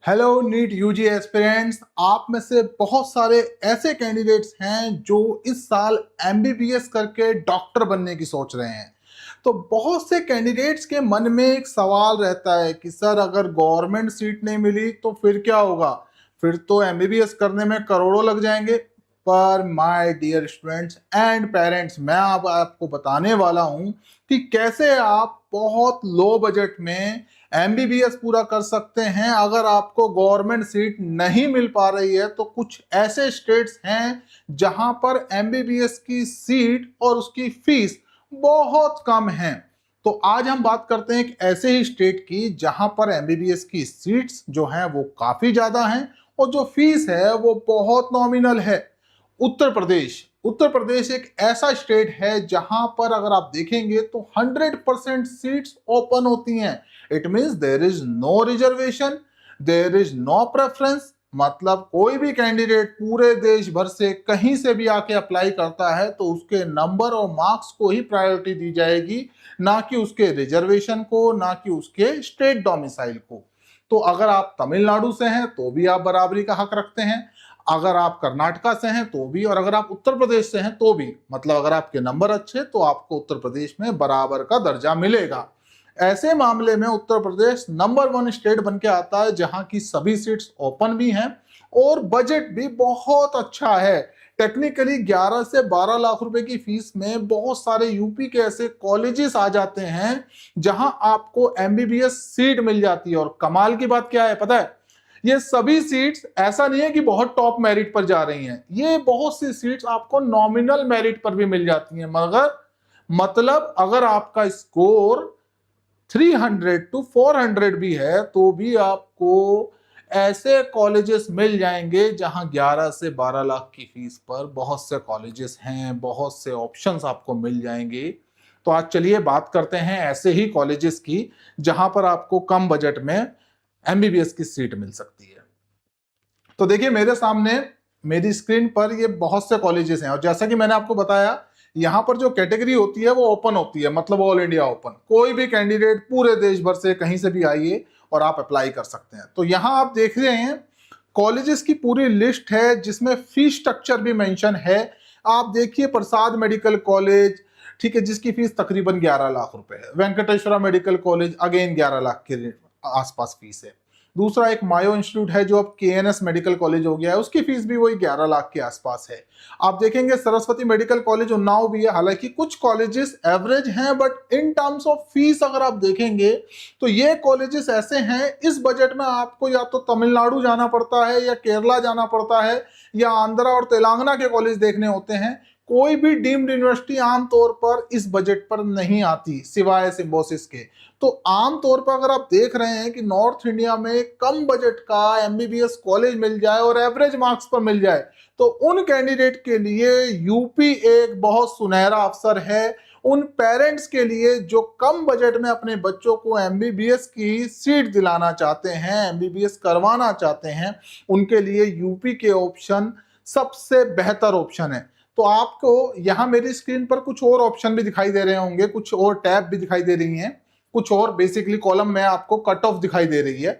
Hello NEET UG aspirants. आप में से बहुत सारे ऐसे कैंडिडेट्स हैं जो इस साल एमबीबीएस करके डॉक्टर बनने की सोच रहे हैं। तो बहुत से कैंडिडेट्स के मन में एक सवाल रहता है कि सर अगर गवर्नमेंट सीट नहीं मिली तो फिर क्या होगा, फिर तो एमबीबीएस करने में करोड़ों लग जाएंगे। पर my dear students and parents, मैं अब आपको बताने वाला हूं कि कैसे आप बहुत लो बजट में एमबीबीएस पूरा कर सकते हैं। अगर आपको गवर्नमेंट सीट नहीं मिल पा रही है तो कुछ ऐसे स्टेट्स हैं जहां पर एमबीबीएस की सीट और उसकी फीस बहुत कम है। तो आज हम बात करते हैं एक ऐसे ही स्टेट की जहां पर एमबीबीएस की सीट्स जो हैं वो काफी ज्यादा हैं और जो फीस है वो बहुत नॉमिनल है। उत्तर प्रदेश। उत्तर प्रदेश एक ऐसा स्टेट है जहां पर अगर आप देखेंगे तो 100% सीट्स ओपन होती हैं। It means there is no reservation, there is no preference. मतलब कोई भी कैंडिडेट पूरे देश भर से कहीं से भी आके अप्लाई करता है तो उसके नंबर और मार्क्स को ही प्रायोरिटी दी जाएगी, ना कि उसके रिजर्वेशन को, ना कि उसके स्टेट डोमिसाइल को। तो अगर आप तमिलनाडु से हैं तो भी आप बराबरी का हक रखते हैं, अगर आप कर्नाटका से हैं तो भी, और अगर आप उत्तर प्रदेश से हैं तो भी। मतलब अगर आपके नंबर अच्छे तो आपको उत्तर प्रदेश में बराबर का दर्जा मिलेगा। ऐसे मामले में उत्तर प्रदेश नंबर 1 स्टेट बन के आता है जहां की सभी सीट्स ओपन भी हैं और बजट भी बहुत अच्छा है। टेक्निकली 11 से 12 लाख रुपए की फीस में बहुत सारे यूपी के ऐसे कॉलेजेस आ जाते हैं जहां आपको एमबीबीएस सीट मिल जाती है। और कमाल की बात क्या है पता है, ये सभी सीट्स ऐसा नहीं है कि बहुत टॉप मेरिट पर जा रही हैं, ये बहुत सी सीट्स आपको नॉमिनल मेरिट पर भी मिल जाती हैं। मगर मतलब अगर आपका स्कोर 300 टू 400 भी है तो भी आपको ऐसे कॉलेजेस मिल जाएंगे जहां 11 से 12 लाख की फीस पर बहुत से कॉलेजेस हैं, बहुत से ऑप्शंस आपको मिल जाएंगे। तो आज चलिए बात करते हैं ऐसे ही कॉलेजेस की जहां पर आपको कम बजट में एमबीबीएस की सीट मिल सकती है। तो देखिए मेरे सामने मेरी स्क्रीन पर ये बहुत से कॉलेजेस हैं और जैसा कि मैंने आपको बताया यहाँ पर जो कैटेगरी होती है वो ओपन होती है, मतलब ऑल इंडिया ओपन। कोई भी कैंडिडेट पूरे देश भर से कहीं से भी आइए और आप अप्लाई कर सकते हैं। तो यहाँ आप देख रहे हैं कॉलेजेस की पूरी लिस्ट है जिसमें फीस स्ट्रक्चर भी मेंशन है। आप देखिए प्रसाद मेडिकल कॉलेज, ठीक है, जिसकी फीस तकरीबन 11 लाख रुपए है। Venkateshwara medical college again 11 lakh के आसपास फीस है। दूसरा एक मायो इंस्टीट्यूट है जो अब केएनएस मेडिकल कॉलेज हो गया है, उसकी फीस भी वही 11 लाख के आसपास है। आप देखेंगे सरस्वती मेडिकल कॉलेज उन्नाव भी है। हालांकि कुछ कॉलेजेस एवरेज हैं but in terms of fees अगर आप देखेंगे तो ये कॉलेजेस ऐसे हैं इस बजट में आपको या तो तमिलनाडु जाना पड़ता है या केरला जाना पड़ता है या आंध्रा और तेलंगाना के कॉलेज देखने होते हैं। कोई भी डीम्ड यूनिवर्सिटी आमतौर पर इस बजट पर नहीं आती सिवाय सिम्बोसिस के। तो आमतौर पर अगर आप देख रहे हैं कि नॉर्थ इंडिया में कम बजट का एमबीबीएस कॉलेज मिल जाए और एवरेज मार्क्स पर मिल जाए तो उन कैंडिडेट के लिए यूपी एक बहुत सुनहरा अवसर है। उन पेरेंट्स के लिए जो कम बजट में अपने बच्चों को एमबीबीएस की सीट दिलाना चाहते हैं, एमबीबीएस करवाना चाहते हैं, उनके लिए यूपी के ऑप्शन सबसे बेहतर ऑप्शन है। तो आपको यहाँ मेरी स्क्रीन पर कुछ और ऑप्शन भी दिखाई दे रहे होंगे, कुछ और टैब भी दिखाई दे रही हैं, कुछ और बेसिकली कॉलम में आपको कट ऑफ दिखाई दे रही है।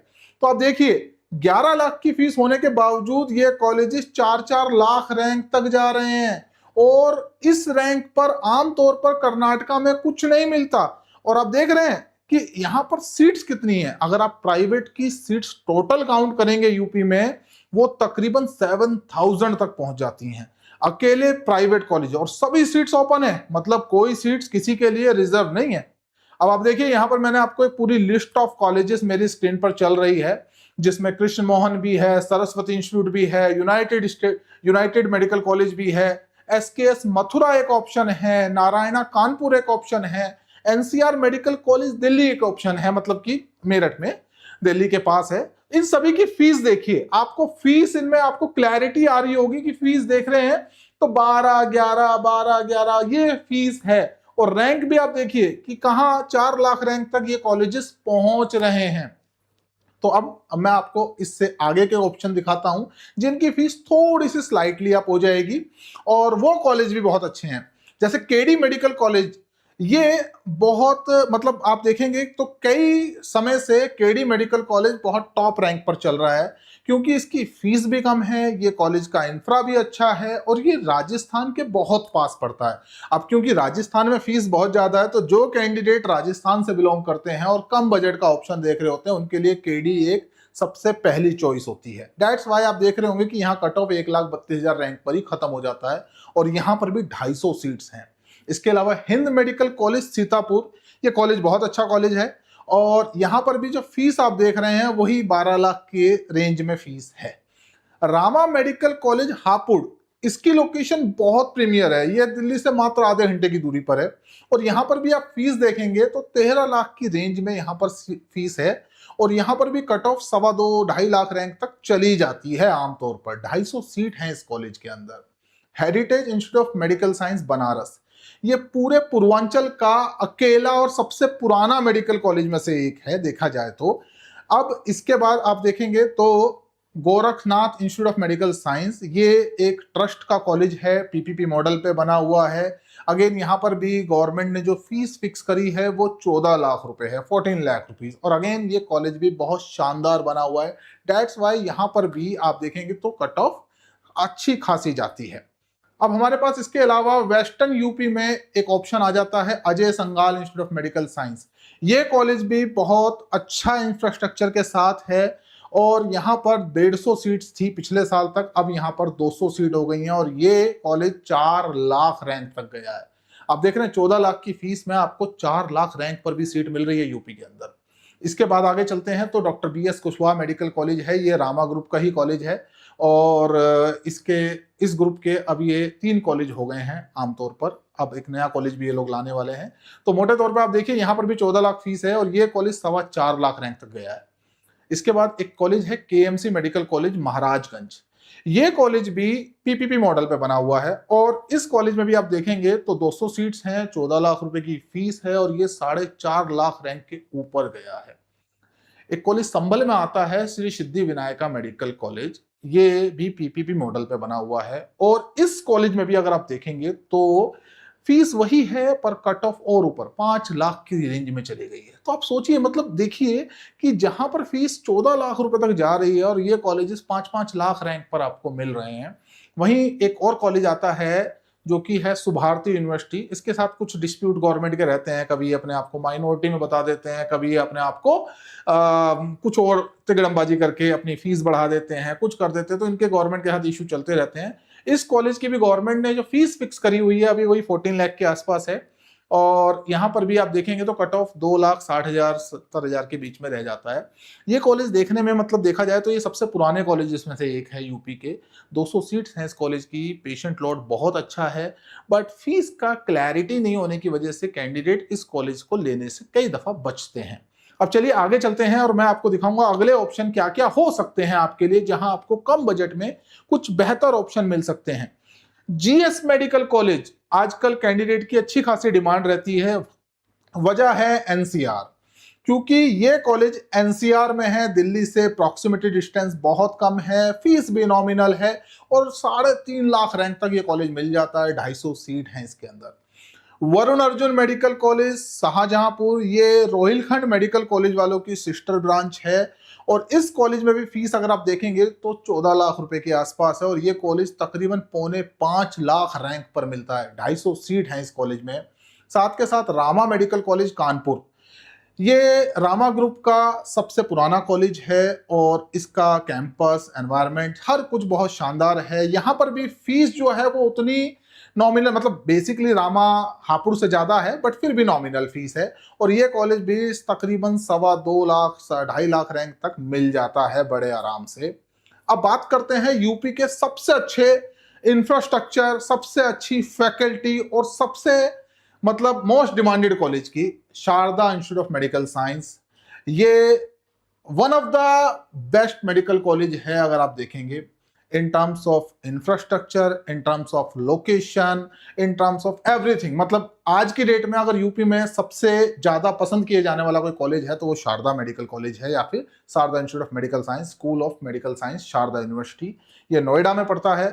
तो आप देखिए 11 लाख की फीस होने के बावजूद ये कॉलेजेस 4-4 लाख रैंक तक जा रहे हैं और इस रैंक पर आमतौर पर कर्नाटका में कुछ नहीं मिलता। और आप देख रहे हैं कि यहाँ पर सीट्स कितनी है। अगर आप प्राइवेट की सीट्स टोटल काउंट करेंगे यूपी में वो तकरीबन 7,000 तक पहुंच जाती हैं अकेले प्राइवेट कॉलेज, और सभी सीट्स ओपन है, मतलब कोई सीट्स किसी के लिए रिजर्व नहीं है। अब आप देखिए यहाँ पर मैंने आपको एक पूरी लिस्ट ऑफ कॉलेजेस मेरी स्क्रीन पर चल रही है जिसमें कृष्ण मोहन भी है, सरस्वती इंस्टीट्यूट भी है, यूनाइटेड मेडिकल कॉलेज भी है, एसकेएस मथुरा एक ऑप्शन है, नारायणा कानपुर एक ऑप्शन है, एनसीआर मेडिकल कॉलेज दिल्ली एक ऑप्शन है, मतलब कि मेरठ में दिल्ली के पास है। इन सभी की फीस देखिए, आपको फीस इनमें आपको क्लैरिटी आ रही होगी कि फीस देख रहे हैं तो 12-11 ये फीस है। और रैंक भी आप देखिए कि कहां 4 लाख रैंक तक ये कॉलेजेस पहुंच रहे हैं। तो अब मैं आपको इससे आगे के ऑप्शन दिखाता हूं जिनकी फीस थोड़ी सी स्लाइटली अप हो जाएगी और वो कॉलेज भी बहुत अच्छे हैं। जैसे केडी मेडिकल कॉलेज, ये बहुत मतलब आप देखेंगे तो कई समय से केडी मेडिकल कॉलेज बहुत टॉप रैंक पर चल रहा है, क्योंकि इसकी फीस भी कम है, ये कॉलेज का इंफ्रा भी अच्छा है और ये राजस्थान के बहुत पास पड़ता है। अब क्योंकि राजस्थान में फीस बहुत ज्यादा है, तो जो कैंडिडेट राजस्थान से बिलोंग करते हैं और कम बजट का ऑप्शन देख रहे होते हैं, उनके लिए केडी एक सबसे पहली चॉइस होती है। दैट्स वाई आप देख रहे होंगे कि यहाँ कट ऑफ 1,32,000 रैंक पर ही खत्म हो जाता है और यहाँ पर भी 250 सीट्स हैं। इसके अलावा हिंद मेडिकल कॉलेज सीतापुर, ये कॉलेज बहुत अच्छा कॉलेज है और यहाँ पर भी जो फीस आप देख रहे हैं वही 12 लाख के रेंज में फीस है। रामा मेडिकल कॉलेज हापुड़, इसकी लोकेशन बहुत प्रीमियर है, ये दिल्ली से मात्र आधे घंटे की दूरी पर है और यहाँ पर भी आप फीस देखेंगे तो 13 लाख की रेंज में यहाँ पर फीस है और यहाँ पर भी कट ऑफ 2.25-2.5 लाख रैंक तक चली जाती है आमतौर पर। 250 सीट हैं इस कॉलेज के अंदर। Heritage institute of medical science Banaras, ये पूरे पूर्वांचल का अकेला और सबसे पुराना मेडिकल कॉलेज में से एक है देखा जाए तो। अब इसके बाद आप देखेंगे तो Gorakhnath institute of medical science, ये एक ट्रस्ट का कॉलेज है, पीपीपी मॉडल पे बना हुआ है। अगेन यहाँ पर भी गवर्नमेंट ने जो फीस फिक्स करी है वो 14 लाख रुपए है, 14 लाख रुपीज। और अगेन ये कॉलेज भी बहुत शानदार बना हुआ है। दैट्स वाई यहाँ पर भी आप देखेंगे तो कट ऑफ अच्छी खासी जाती है। अब हमारे पास इसके अलावा वेस्टर्न यूपी में एक ऑप्शन आ जाता है Ajay Sangal institute of medical science. ये कॉलेज भी बहुत अच्छा इंफ्रास्ट्रक्चर के साथ है और यहाँ पर 150 सीट्स थी पिछले साल तक, अब यहाँ पर 200 सीट हो गई हैं और ये कॉलेज 4 लाख रैंक तक गया है। आप देख रहे हैं 14 लाख की फीस में आपको 4 लाख रैंक पर भी सीट मिल रही है यूपी के अंदर। इसके बाद आगे चलते हैं तो doctor BS Kushwaha medical college है, ये रामा ग्रुप का ही कॉलेज है और इस ग्रुप के अब ये 3 कॉलेज हो गए हैं आमतौर पर, अब एक नया कॉलेज भी ये लोग लाने वाले हैं। तो मोटे तौर पर आप देखिए यहाँ पर भी 14 लाख फीस है और ये कॉलेज 4.25 लाख रैंक तक गया है। इसके बाद एक कॉलेज है KMC मेडिकल कॉलेज महाराजगंज, ये कॉलेज भी पीपीपी मॉडल पे बना हुआ है और इस कॉलेज में भी आप देखेंगे तो 200 सीट्स हैं, 14 लाख रुपए की फीस है और ये 4.5 लाख रैंक के ऊपर गया है। एक कॉलेज संभल में आता है श्री सिद्धि विनायका मेडिकल कॉलेज, ये भी पीपीपी मॉडल पे बना हुआ है और इस कॉलेज में भी अगर आप देखेंगे तो फीस वही है पर कट ऑफ और ऊपर 5 लाख की रेंज में चली गई है। तो आप सोचिए, मतलब देखिए कि जहां पर फीस 14 लाख रुपए तक जा रही है और ये कॉलेजेस 5-5 लाख रैंक पर आपको मिल रहे हैं। वहीं एक और कॉलेज आता है जो कि है सुभारती यूनिवर्सिटी, इसके साथ कुछ डिस्प्यूट गवर्नमेंट के रहते हैं, कभी अपने आप को माइनॉरिटी में बता देते हैं, कभी अपने आप को कुछ और तिगड़मबाजी करके अपनी फीस बढ़ा देते हैं, कुछ कर देते हैं, तो इनके गवर्नमेंट के साथ इशू चलते रहते हैं। इस कॉलेज की भी गवर्नमेंट ने जो फीस फिक्स करी हुई है अभी वही 14 लाख के आसपास है और यहाँ पर भी आप देखेंगे तो कट ऑफ 2,60,000-70,000 के बीच में रह जाता है। ये कॉलेज देखने में मतलब देखा जाए तो ये सबसे पुराने कॉलेज में से एक है यूपी के। 200 सीट्स हैं इस कॉलेज की, पेशेंट लोड बहुत अच्छा है, बट फीस का क्लैरिटी नहीं होने की वजह से कैंडिडेट इस कॉलेज को लेने से कई दफा बचते हैं। अब चलिए आगे चलते हैं और मैं आपको दिखाऊंगा अगले ऑप्शन क्या क्या हो सकते हैं आपके लिए, जहां आपको कम बजट में कुछ बेहतर ऑप्शन मिल सकते हैं। GS मेडिकल कॉलेज, आजकल कैंडिडेट की अच्छी खासी डिमांड रहती है, वजह है NCR, क्योंकि ये कॉलेज NCR में है, दिल्ली से प्रॉक्सिमिटी डिस्टेंस बहुत कम है, फीस भी नॉमिनल है और 3.5 लाख रैंक तक ये कॉलेज मिल जाता है। 250 सीट हैं इसके अंदर। वरुण अर्जुन मेडिकल कॉलेज शाहजहांपुर, ये रोहिलखंड मेडिकल कॉलेज वालों की सिस्टर ब्रांच है और इस कॉलेज में भी फीस अगर आप देखेंगे तो 14 लाख रुपए के आसपास है और ये कॉलेज तकरीबन 4.25 लाख रैंक पर मिलता है। 250 सीट हैं इस कॉलेज में। साथ के साथ रामा मेडिकल कॉलेज कानपुर, ये रामा ग्रुप का सबसे पुराना कॉलेज है और इसका कैंपस एनवायरनमेंट हर कुछ बहुत शानदार है। यहाँ पर भी फीस जो है वो उतनी नॉमिनल, मतलब बेसिकली रामा हापुड़ से ज्यादा है बट फिर भी नॉमिनल फीस है और ये कॉलेज भी तकरीबन 2.25 लाख 2.5 लाख रैंक तक मिल जाता है बड़े आराम से। अब बात करते हैं यूपी के सबसे अच्छे इंफ्रास्ट्रक्चर, सबसे अच्छी फैकल्टी और सबसे मतलब मोस्ट डिमांडेड कॉलेज की, Sharda institute of medical science. ये one of the best medical college है अगर आप देखेंगे in terms of infrastructure, in terms of location, in terms of everything. मतलब आज की डेट में अगर यूपी में सबसे ज्यादा पसंद किए जाने वाला कोई कॉलेज है तो वो शारदा मेडिकल कॉलेज है या फिर Sharda institute of medical science, school of medical science Sharda university. ये नोएडा में पड़ता है।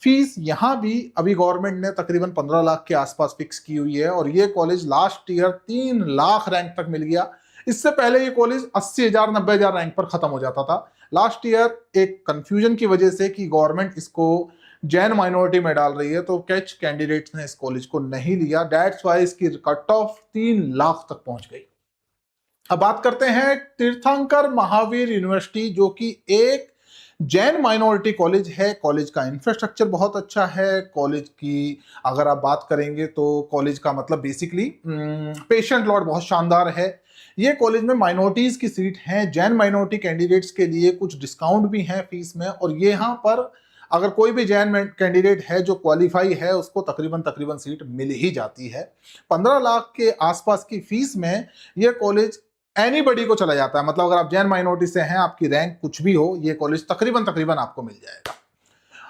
फीस यहाँ भी अभी गवर्नमेंट ने तकरीबन 15 लाख के आसपास फिक्स की हुई है और ये college last year 3 lakh rank तक मिल गया। इससे पहले ये कॉलेज 80,000 90,000 रैंक पर खत्म हो जाता था। लास्ट ईयर एक कंफ्यूजन की वजह से कि गवर्नमेंट इसको जैन माइनॉरिटी में डाल रही है तो कैच कैंडिडेट्स ने इस कॉलेज को नहीं लिया, दैट्स वाई इसकी कट ऑफ 3 लाख तक पहुंच गई। अब बात करते हैं तीर्थंकर महावीर यूनिवर्सिटी, जो कि एक जैन माइनॉरिटी कॉलेज है। कॉलेज का इंफ्रास्ट्रक्चर बहुत अच्छा है। कॉलेज की अगर आप बात करेंगे तो कॉलेज का मतलब बेसिकली पेशेंट लॉट बहुत शानदार है। ये कॉलेज में माइनॉरिटीज की सीट है, जैन माइनॉरिटी कैंडिडेट्स के लिए कुछ डिस्काउंट भी है फीस में। और ये यहाँ पर अगर कोई भी जैन कैंडिडेट है जो क्वालिफाई है उसको तकरीबन तकरीबन सीट मिल ही जाती है। 15 लाख के आसपास की फीस में ये कॉलेज एनीबडी को चला जाता है। मतलब अगर आप जैन माइनॉरिटी से हैं, आपकी रैंक कुछ भी हो, ये कॉलेज तकरीबन तकरीबन आपको मिल जाएगा।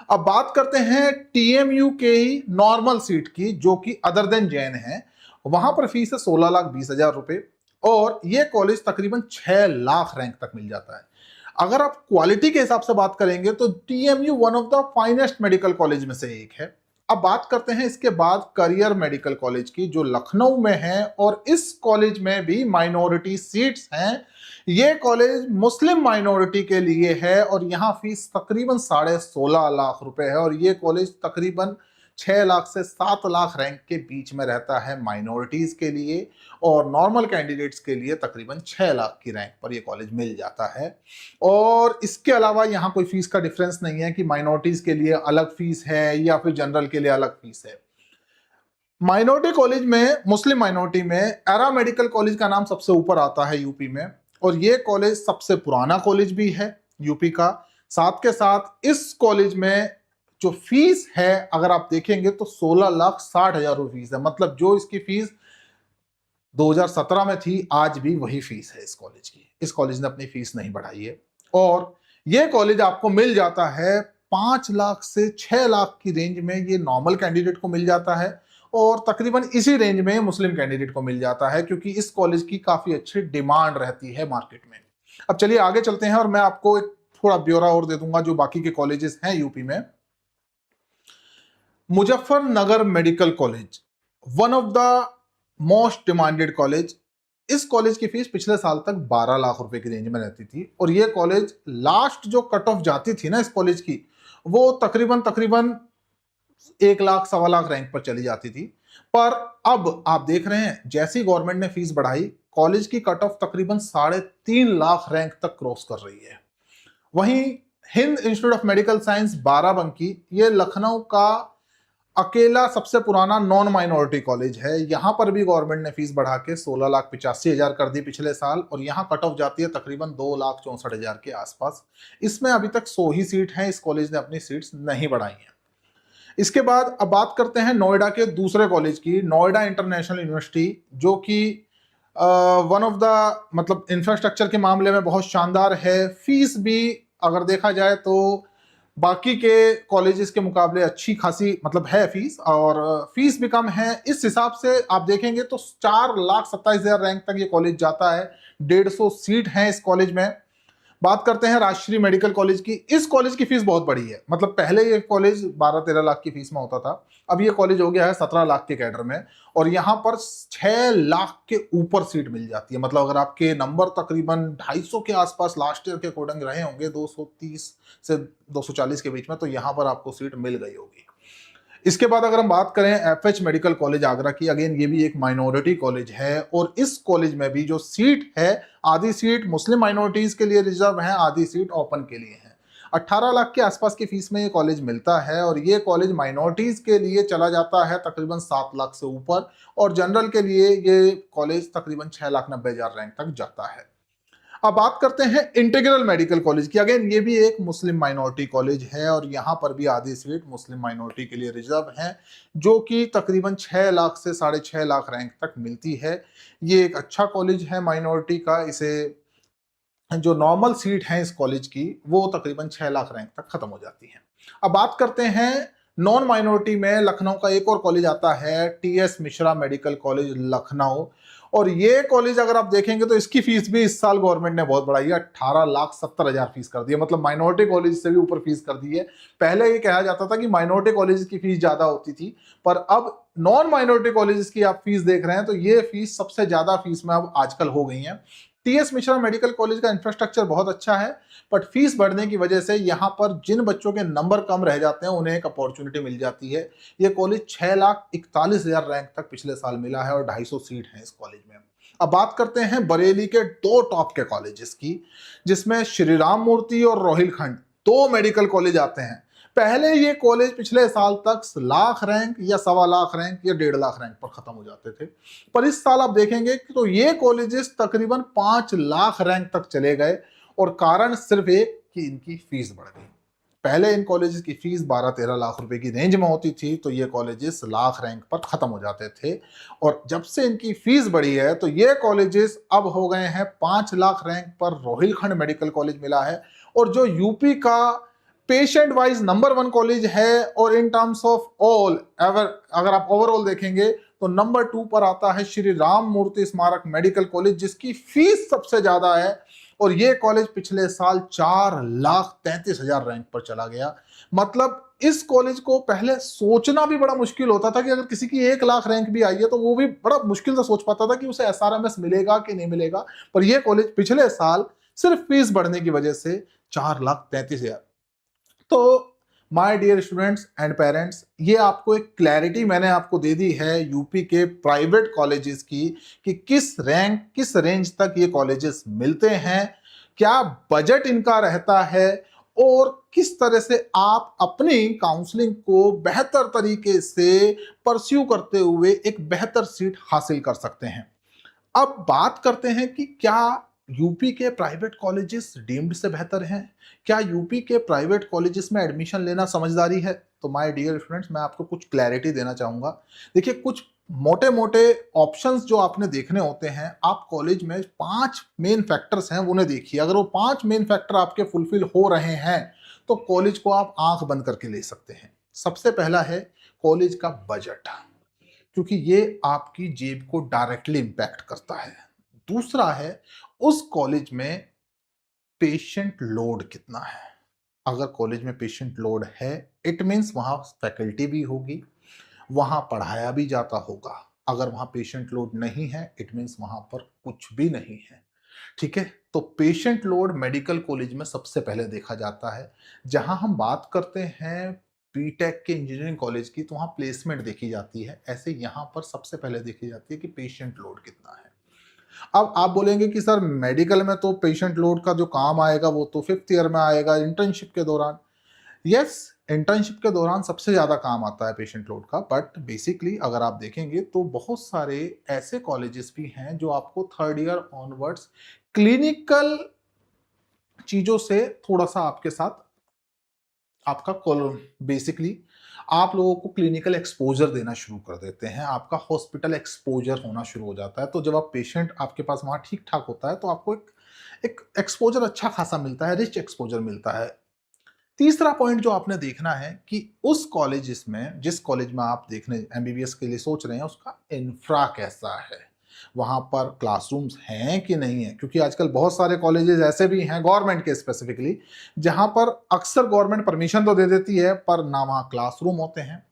अब बात करते हैं टीएमयू के ही नॉर्मल सीट की, जो कि अदर देन जैन है। वहां पर फीस है 16,20,000 रुपए और ये कॉलेज तकरीबन 6 लाख रैंक तक मिल जाता है। अगर आप क्वालिटी के हिसाब से बात करेंगे तो TMU one of the finest medical college में से एक है। अब बात करते हैं इसके बाद करियर मेडिकल कॉलेज की, जो लखनऊ में है और इस कॉलेज में भी माइनॉरिटी सीट्स हैं। ये कॉलेज मुस्लिम माइनॉरिटी के लिए है और यहाँ फीस तकरीबन 16.5 लाख रुपए है और ये कॉलेज तकरीबन 6 लाख से 7 लाख रैंक के बीच में रहता है माइनॉरिटीज के लिए, और नॉर्मल कैंडिडेट्स के लिए तकरीबन 6 लाख की रैंक पर ये कॉलेज मिल जाता है। और इसके अलावा यहाँ कोई फीस का डिफरेंस नहीं है कि माइनॉरिटीज के लिए अलग फीस है या फिर जनरल के लिए अलग फीस है। माइनॉरिटी कॉलेज में, मुस्लिम माइनॉरिटी में एरा मेडिकल कॉलेज का नाम सबसे ऊपर आता है यूपी में, और ये कॉलेज सबसे पुराना कॉलेज भी है यूपी का। साथ के साथ इस कॉलेज में जो फीस है अगर आप देखेंगे तो 16,60,000 रुपये फीस है। मतलब जो इसकी फीस 2017 में थी, आज भी वही फीस है इस कॉलेज की। इस कॉलेज ने अपनी फीस नहीं बढ़ाई है और ये कॉलेज आपको मिल जाता है 5 लाख से 6 लाख की रेंज में। ये नॉर्मल कैंडिडेट को मिल जाता है और तकरीबन इसी रेंज में मुस्लिम कैंडिडेट को मिल जाता है, क्योंकि इस कॉलेज की काफी अच्छी डिमांड रहती है मार्केट में। अब चलिए आगे चलते हैं और मैं आपको एक थोड़ा ब्यौरा और दे दूंगा जो बाकी के कॉलेजेस हैं यूपी में। Muzaffarnagar medical college, one of the most demanded college. इस कॉलेज की फीस पिछले साल तक 12 लाख रुपए की रेंज में रहती थी और ये कॉलेज लास्ट जो कट ऑफ जाती थी ना इस कॉलेज की, वो तकरीबन तकरीबन 1 लाख 1.25 लाख रैंक पर चली जाती थी। पर अब आप देख रहे हैं जैसी गवर्नमेंट ने फीस बढ़ाई, कॉलेज की कट ऑफ तकरीबन 3.5 लाख रैंक तक क्रॉस कर रही है। वहीं Hind institute of medical science Barabanki, ये लखनऊ का अकेला सबसे पुराना नॉन माइनॉरिटी कॉलेज है। यहां पर भी गवर्नमेंट ने फीस बढ़ा के 16,85,000 कर दी पिछले साल और यहां कट ऑफ जाती है तकरीबन 2,64,000 के आसपास। इसमें अभी तक 100 ही सीट हैं, इस कॉलेज ने अपनी सीट्स नहीं बढ़ाई हैं। इसके बाद अब बात करते हैं नोएडा के दूसरे कॉलेज की, नोएडा इंटरनेशनल यूनिवर्सिटी, जो कि वन ऑफ द मतलब इंफ्रास्ट्रक्चर के मामले में बहुत शानदार है। फीस भी अगर देखा जाए तो बाकी के कॉलेजेस के मुकाबले अच्छी खासी मतलब है फीस, और फीस भी कम है। इस हिसाब से आप देखेंगे तो 4,27,000 रैंक तक ये कॉलेज जाता है। 150 सीट हैं इस कॉलेज में। बात करते हैं राजश्री मेडिकल कॉलेज की। इस कॉलेज की फीस बहुत बड़ी है। मतलब पहले ये कॉलेज 12-13 लाख की फीस में होता था, अब ये कॉलेज हो गया है 17 लाख के कैडर में और यहाँ पर 6 लाख के ऊपर सीट मिल जाती है। मतलब अगर आपके नंबर तकरीबन 250 के आसपास लास्ट ईयर के अकॉर्डिंग रहे होंगे, 230 से 240 के बीच में, तो यहाँ पर आपको सीट मिल गई होगी। इसके बाद अगर हम बात करें एफएच मेडिकल कॉलेज आगरा की, अगेन ये भी एक माइनॉरिटी कॉलेज है और इस कॉलेज में भी जो सीट है, आधी सीट मुस्लिम माइनॉरिटीज के लिए रिजर्व है, आधी सीट ओपन के लिए है। 18 लाख के आसपास की फीस में ये कॉलेज मिलता है और ये कॉलेज माइनॉरिटीज के लिए चला जाता है तकरीबन 7 लाख से ऊपर, और जनरल के लिए ये कॉलेज तकरीबन 6,90,000 रैंक तक जाता है। अब बात करते हैं इंटीग्रल मेडिकल कॉलेज की। अगेन ये भी एक मुस्लिम माइनॉरिटी कॉलेज है और यहाँ पर भी आधी सीट मुस्लिम माइनॉरिटी के लिए रिजर्व है, जो कि तकरीबन 6 लाख से 6.5 लाख रैंक तक मिलती है। ये एक अच्छा कॉलेज है माइनॉरिटी का। इसे जो नॉर्मल सीट है इस कॉलेज की वो तकरीबन 6 लाख रैंक तक खत्म हो जाती है। अब बात करते हैं नॉन माइनॉरिटी में, लखनऊ का एक और कॉलेज आता है, TS Mishra medical college Lucknow, और ये कॉलेज अगर आप देखेंगे तो इसकी फीस भी इस साल गवर्नमेंट ने बहुत बढ़ाई है, 18,70,000 फीस कर दी है, मतलब माइनॉरिटी कॉलेज से भी ऊपर फीस कर दी है। पहले ये कहा जाता था कि माइनॉरिटी कॉलेज की फीस ज्यादा होती थी, पर अब नॉन माइनॉरिटी कॉलेज की आप फीस देख रहे हैं तो ये फीस सबसे ज्यादा फीस में अब आजकल हो गई है। टीएस मिश्रा मेडिकल कॉलेज का इंफ्रास्ट्रक्चर बहुत अच्छा है, बट फीस बढ़ने की वजह से यहाँ पर जिन बच्चों के नंबर कम रह जाते हैं उन्हें एक अपॉर्चुनिटी मिल जाती है। ये कॉलेज 6,41,000 रैंक तक पिछले साल मिला है और 250 सीट है इस कॉलेज में। अब बात करते हैं बरेली के दो टॉप के कॉलेजेस की, जिसमें श्री राम मूर्ति और रोहिलखंड दो मेडिकल कॉलेज आते हैं। पहले ये कॉलेज पिछले साल तक लाख रैंक या 1.25 रैंक या 1.5 रैंक पर खत्म हो जाते थे, पर इस साल आप देखेंगे कि तो ये कॉलेजेस तकरीबन 5 लाख रैंक तक चले गए, और कारण सिर्फ एक कि इनकी फीस बढ़ गई। पहले इन कॉलेजेस की फीस 12-13 लाख रुपए की रेंज में होती थी, तो ये कॉलेजेस लाख रैंक पर खत्म हो जाते थे, और जब से इनकी फीस बढ़ी है तो ये कॉलेजेस अब हो गए हैं 5 लाख रैंक पर। रोहिलखंड मेडिकल कॉलेज मिला है, और जो यूपी का पेशेंट वाइज नंबर 1 कॉलेज है, और इन टर्म्स ऑफ ऑल अगर आप ओवरऑल देखेंगे तो नंबर 2 पर आता है श्री राम मूर्ति स्मारक मेडिकल कॉलेज, जिसकी फीस सबसे ज्यादा है, और ये कॉलेज पिछले साल 4,33,000 रैंक पर चला गया। मतलब इस कॉलेज को पहले सोचना भी बड़ा मुश्किल होता था कि अगर किसी की 1 लाख रैंक भी आई है तो वो भी बड़ा मुश्किल से सोच पाता था कि उसे एसआरएमएस मिलेगा कि नहीं मिलेगा, पर यह कॉलेज पिछले साल सिर्फ फीस बढ़ने की वजह से 4,33,000। तो my dear students and parents, ये आपको एक क्लैरिटी मैंने आपको दे दी है यूपी के प्राइवेट कॉलेजेस की, कि किस रैंक किस रेंज तक ये कॉलेजेस मिलते हैं, क्या बजट इनका रहता है, और किस तरह से आप अपनी काउंसलिंग को बेहतर तरीके से परस्यू करते हुए एक बेहतर सीट हासिल कर सकते हैं। अब बात करते हैं कि क्या यूपी के प्राइवेट कॉलेजेस डीम्ड से बेहतर हैं, क्या यूपी के प्राइवेट कॉलेजेस में एडमिशन लेना समझदारी है? तो माय डियर स्टूडेंट्स, मैं आपको कुछ क्लैरिटी देना चाहूंगा। देखिए, कुछ मोटे मोटे ऑप्शंस जो आपने देखने होते हैं, आप कॉलेज में 5 मेन फैक्टर्स हैं उन्हें देखिए। अगर वो 5 मेन फैक्टर आपके फुलफिल हो रहे हैं तो कॉलेज को आप आंख बंद करके ले सकते हैं। सबसे पहला है कॉलेज का बजट, क्योंकि ये आपकी जेब को डायरेक्टली इंपैक्ट करता है। दूसरा है उस कॉलेज में पेशेंट लोड कितना है। अगर कॉलेज में पेशेंट लोड है, इट मीन्स वहां फैकल्टी भी होगी, वहां पढ़ाया भी जाता होगा। अगर वहां पेशेंट लोड नहीं है, इट मीन्स वहां पर कुछ भी नहीं है। ठीक है, तो पेशेंट लोड मेडिकल कॉलेज में सबसे पहले देखा जाता है। जहां हम बात करते हैं बीटेक के इंजीनियरिंग कॉलेज की, तो वहां प्लेसमेंट देखी जाती है। ऐसे यहां पर सबसे पहले देखी जाती है कि पेशेंट लोड कितना है। अब आप बोलेंगे कि सर मेडिकल में तो पेशेंट लोड का जो काम आएगा वो तो 5th ईयर में आएगा, इंटर्नशिप के दौरान। यस, इंटर्नशिप के दौरान सबसे ज्यादा काम आता है पेशेंट लोड का, बट बेसिकली अगर आप देखेंगे तो बहुत सारे ऐसे कॉलेजेस भी हैं जो आपको 3rd ईयर ऑनवर्ड्स क्लिनिकल चीजों से थोड़ा सा आपके साथ आपका बेसिकली आप लोगों को क्लिनिकल एक्सपोजर देना शुरू कर देते हैं, आपका हॉस्पिटल एक्सपोजर होना शुरू हो जाता है। तो जब आप पेशेंट आपके पास वहां ठीक ठाक होता है तो आपको एक एक्सपोजर अच्छा खासा मिलता है, रिच एक्सपोजर मिलता है। तीसरा पॉइंट जो आपने देखना है कि उस कॉलेज में, जिस कॉलेज में आप देखने एमबीबीएस के लिए सोच रहे हैं, उसका इंफ्रा कैसा है, वहां पर क्लासरूम्स हैं कि नहीं है। क्योंकि आजकल बहुत सारे कॉलेजेस ऐसे भी हैं गवर्नमेंट के स्पेसिफिकली, जहां पर अक्सर गवर्नमेंट परमिशन तो दे देती है पर ना वहां क्लासरूम होते हैं,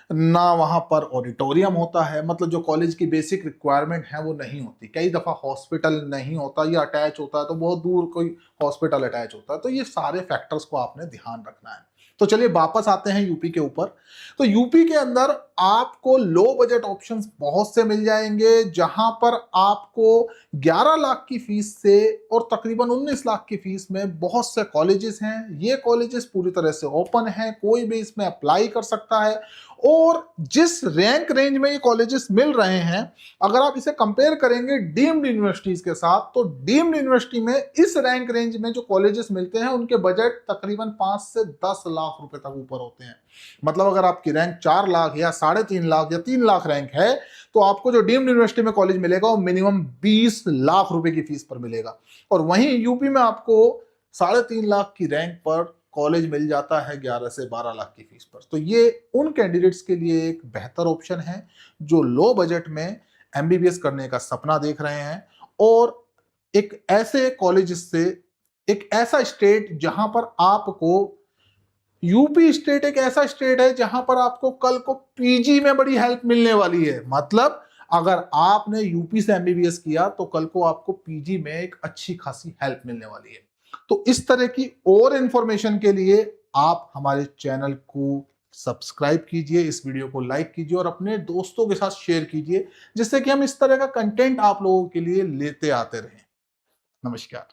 ना वहां पर ऑडिटोरियम होता है। मतलब जो कॉलेज की बेसिक रिक्वायरमेंट है वो नहीं होती। कई दफा हॉस्पिटल नहीं होता या अटैच होता है तो बहुत दूर कोई हॉस्पिटल अटैच होता है। तो ये सारे फैक्टर्स को आपने ध्यान रखना है। तो चलिए वापस आते हैं यूपी के ऊपर। तो यूपी के अंदर आपको लो बजट ऑप्शंस बहुत से मिल जाएंगे, जहां पर आपको 11 लाख की फीस से और तकरीबन 19 लाख की फीस में बहुत से कॉलेजेस हैं। ये कॉलेजेस पूरी तरह से ओपन हैं, कोई भी इसमें अप्लाई कर सकता है। और जिस रैंक रेंज में ये कॉलेजेस मिल रहे हैं, अगर आप इसे कंपेयर करेंगे डीम्ड यूनिवर्सिटीज के साथ, तो डीम्ड यूनिवर्सिटी में इस रैंक रेंज में जो कॉलेजेस मिलते हैं उनके बजट तकरीबन 5 से 10 लाख रुपए तक ऊपर होते हैं। मतलब अगर आपकी रैंक 4 लाख या 3.5 लाख या 3 लाख रैंक है, तो आपको जो डीम्ड यूनिवर्सिटी में कॉलेज मिलेगा वो मिनिमम 20 लाख रुपए की फीस पर मिलेगा। और वहीं यूपी में आपको 3.5 लाख की रैंक पर कॉलेज मिल जाता है 11 से 12 लाख की फीस पर। तो ये उन कैंडिडेट्स के लिए एक बेहतर ऑप्शन है जो लो बजट में एमबीबीएस करने का सपना देख रहे हैं और एक ऐसे कॉलेज से, एक ऐसा स्टेट जहां पर आपको, यूपी स्टेट एक ऐसा स्टेट है जहां पर आपको कल को पीजी में बड़ी हेल्प मिलने वाली है। मतलब अगर आपने यूपी से एमबीबीएस किया तो कल को आपको पीजी में एक अच्छी खासी हेल्प मिलने वाली है। तो इस तरह की और इंफॉर्मेशन के लिए आप हमारे चैनल को सब्सक्राइब कीजिए, इस वीडियो को लाइक कीजिए और अपने दोस्तों के साथ शेयर कीजिए, जिससे कि हम इस तरह का कंटेंट आप लोगों के लिए लेते आते रहें। नमस्कार।